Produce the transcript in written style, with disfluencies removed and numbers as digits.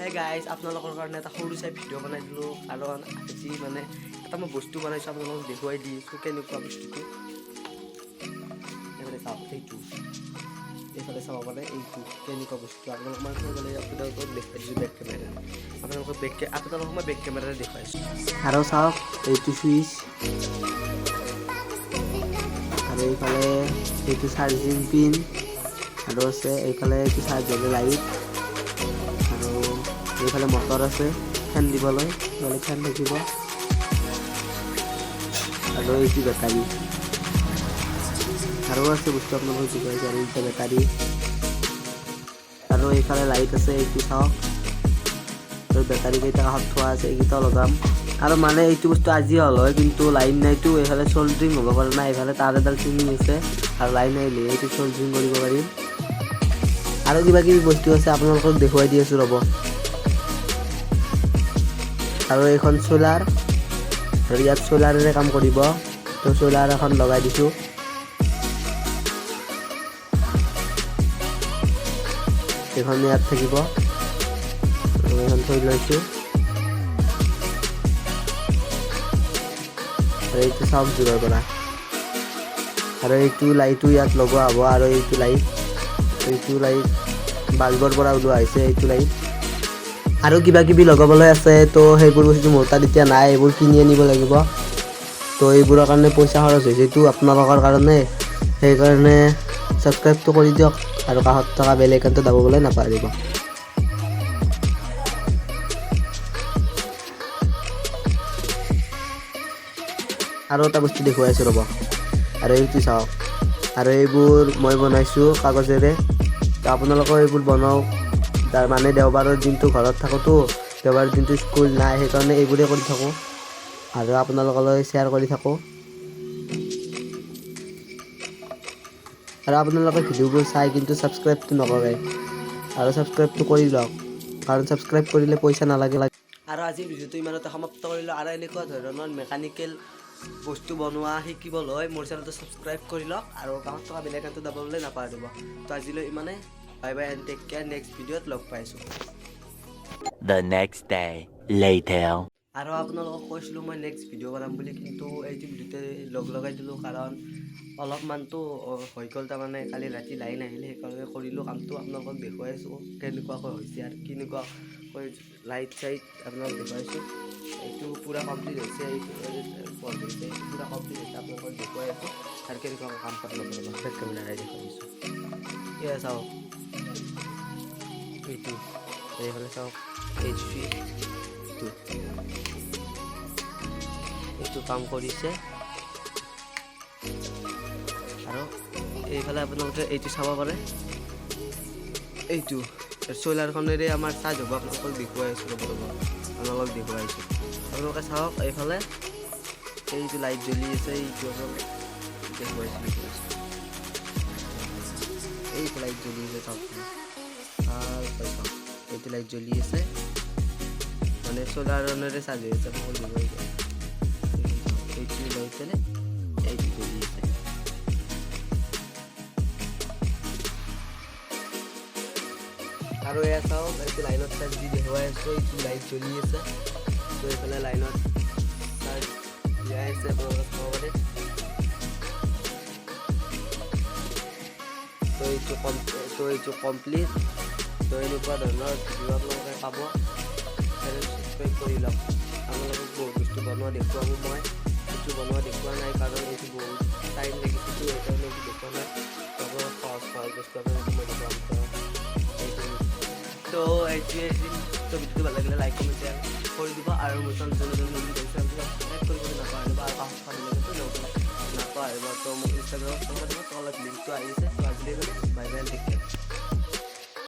Hey guys আপোনালোকৰ কাৰণে এটা সৰু চাই ভিডিঅ' বনাই দিলোঁ কাৰণ আজি মানে এটা মই বস্তু বনাইছোঁ আপোনালোকক দেখুৱাই দিছোঁ কেনেকুৱা বস্তুটো এইফালে চাওক এইটো এইফালে চাব পাৰে এইটো কেনেকুৱা বস্তু আপোনালোকক মই আপোনালোকক দেখুৱাই দিছোঁ বেক কেমেৰা আপোনালোকক মই বেক কেমেৰাৰে দেখুৱাইছোঁ আৰু চাওক এইটো চুইচ আৰু এইফালে এইটো চাৰ্জিং পিন আৰু আছে এইফালে এইটো চাৰ্জাৰ লাইট আৰু এইফালে মটৰ আছে ফেন দিবলৈ নহ'লে ফেন থাকিব আৰু এইটো বেটাৰী আৰু আছে বস্তু আপোনালোকক দেখুৱাইছোঁ আৰু এইটো বেটাৰী আৰু এইফালে লাইট আছে এইটো চাওক আৰু বেটাৰী কেইটা কাষত থোৱা আছে এইকেইটা লগাম আৰু মানে এইটো বস্তু আজি হ'ল হয় কিন্তু লাইন নাইতো এইফালে চল্ড্ৰিং হ'ব পৰা নাই এইফালে তাৰ এডাল চিনি আছে আৰু লাইন আহিলে এইটো চল্ড্ৰিং কৰিব পাৰিম আৰু কিবা কিবি বস্তু আছে আপোনালোকক দেখুৱাই দি আছোঁ ৰ'ব আৰু এইখন চ'লাৰ আৰু ইয়াত চ'লাৰেৰে কাম কৰিব তো চ'লাৰ এখন লগাই দিছোঁ এইখন ইয়াত থাকিব এইখন থৈ লৈছোঁ আৰু এইটো চাওক দূৰৰ পৰা আৰু এইটো লাইটো ইয়াত লগোৱা হ'ব আৰু এইটো লাইট বাল্বৰ পৰা ওলোৱা হৈছে এইটো লাইট আৰু কিবা কিবি লগাবলৈ আছে তো সেইবোৰ বস্তু মোৰ তাত এতিয়া নাই এইবোৰ কিনি আনিব লাগিব তো এইবোৰৰ কাৰণে পইচা খৰচ হৈছে এইটো আপোনালোকৰ কাৰণে সেইকাৰণে ছাবস্ক্ৰাইবটো কৰি দিয়ক আৰু কাষত থকা বেল আইকনটো দাবিবলৈ নাপাহৰিব আৰু এটা বস্তু দেখুৱাই আছোঁ ৰ'ব আৰু এইটো চাওক আৰু এইবোৰ মই বনাইছোঁ কাগজেৰে তো আপোনালোকৰ এইবোৰ বনাওক তাৰ মানে দেওবাৰৰ দিনটো ঘৰত থাকোঁতো দেওবাৰৰ দিনটো স্কুল নাই সেইকাৰণে এইবোৰে কৰি থাকোঁ আৰু আপোনালোকলৈ শ্বেয়াৰ কৰি থাকোঁ আৰু আপোনালোকে ভিডিঅ'বোৰ চাই কিন্তু ছাবস্ক্ৰাইবটো নকৰে আৰু ছাবস্ক্ৰাইবটো কৰি লওক কাৰণ ছাবস্ক্ৰাইব কৰিলে পইচা নালাগে আৰু আজিৰ ভিডিঅ'টো ইমানতে সমাপ্ত কৰিলোঁ আৰু এনেকুৱা ধৰণৰ মেকানিকেল বস্তু বনোৱা শিকিবলৈ মোৰ চেনেলটো ছাবস্ক্ৰাইব কৰি লওক আৰু কাষত থকা বেল আইকনটো দাবিবলৈ নাপাহৰিব তো আজিলৈ ইমানে bye bye and take care next ভিডিঅ'ত লগ পাইছোঁ The next day later. আৰু আপোনালোকক কৈছিলোঁ মই নেক্সট ভিডিঅ' বনাম বুলি কিন্তু এইটো ভিডিঅ'তে লগাই দিলোঁ কাৰণ অলপমানতো হৈ গ'ল তাৰমানে কালি ৰাতি লাইন আহিলে সেইকাৰণে কৰিলোঁ কামটো আপোনালোকক দেখুৱাইছোঁ কেনেকুৱাকৈ হৈছে আৰু কেনেকুৱাকৈ লাইট চাইট আপোনালোকক দেখুৱাইছোঁ এইটো পূৰা কমপ্লিট হৈছে এইটো বন্ধ হৈছে এইটো পূৰা কমপ্লিট হৈছে আপোনালোকক দেখুৱাই আছোঁ আৰু কেনেকুৱাকৈ কাম পাত ল'ব বেক কেমেৰাই দেখুৱাইছোঁ এয়া চাওক এইটো এইফালে চাওক এইটো কাম কৰিছে আৰু এইফালে আপোনালোকে এইটো চাব পাৰে এইটো চ'লাৰখনেৰে আমাৰ চাৰ্জ হ'ব আপোনালোকক দেখুৱাই আছোঁ আপোনালোকক দেখুৱাইছোঁ আপোনালোকে চাওক এইফালে এইটো লাইট জ্বলি আছে এইটো আপোনালোকে দেখুৱাইছোঁ এইটো লাইট জ্বলি আছে চাওক চাওক এইটো লাইট জ্বলি আছে মানে চ'লাৰখনেৰে চাৰ্জ হৈ আছে আপোনালোকক দেখুৱাইছোঁ এইটো লাইট জ্বলে এইটো জ্বলি আছে আৰু এয়া চাওক এইটো লাইনত চাৰ্জ দি দেখুৱাই আছোঁ এইটো লাইট জ্বলি আছে তো এইফালে লাইনত চাৰ্জ দিয়াই আছে আপোনালোকে চাব পাৰে তো এইটো কমপ্লিট তো এনেকুৱা ধৰণৰ ভিডিঅ' আপোনালোকে পাব চেনেল ছাবস্ক্ৰাইব কৰি লওক আপোনালোকক বহুত বস্তু বনোৱা দেখুৱাব মই এইটো বনোৱা দেখুওৱা নাই কাৰণ এইটো বহুত টাইম লাগিছিল সেইকাৰণে এইটো দেখুওৱা নাই আপোনালোকক সহজ বস্তু আপোনালোকক মই দেখুৱাম তো এইটোৱে তো ভিডিঅ'টো ভাল লাগিলে লাইক কমেণ্ট শ্বেয়াৰ কৰি দিব আৰু মোৰ চেনেলটো ছাবস্ক্ৰাইব কৰিবলৈ নাপাহৰিব আৰু কাষত নাপাহৰিব তো মোক ইনষ্টাগ্ৰামত তলত লিংকটো আহিছে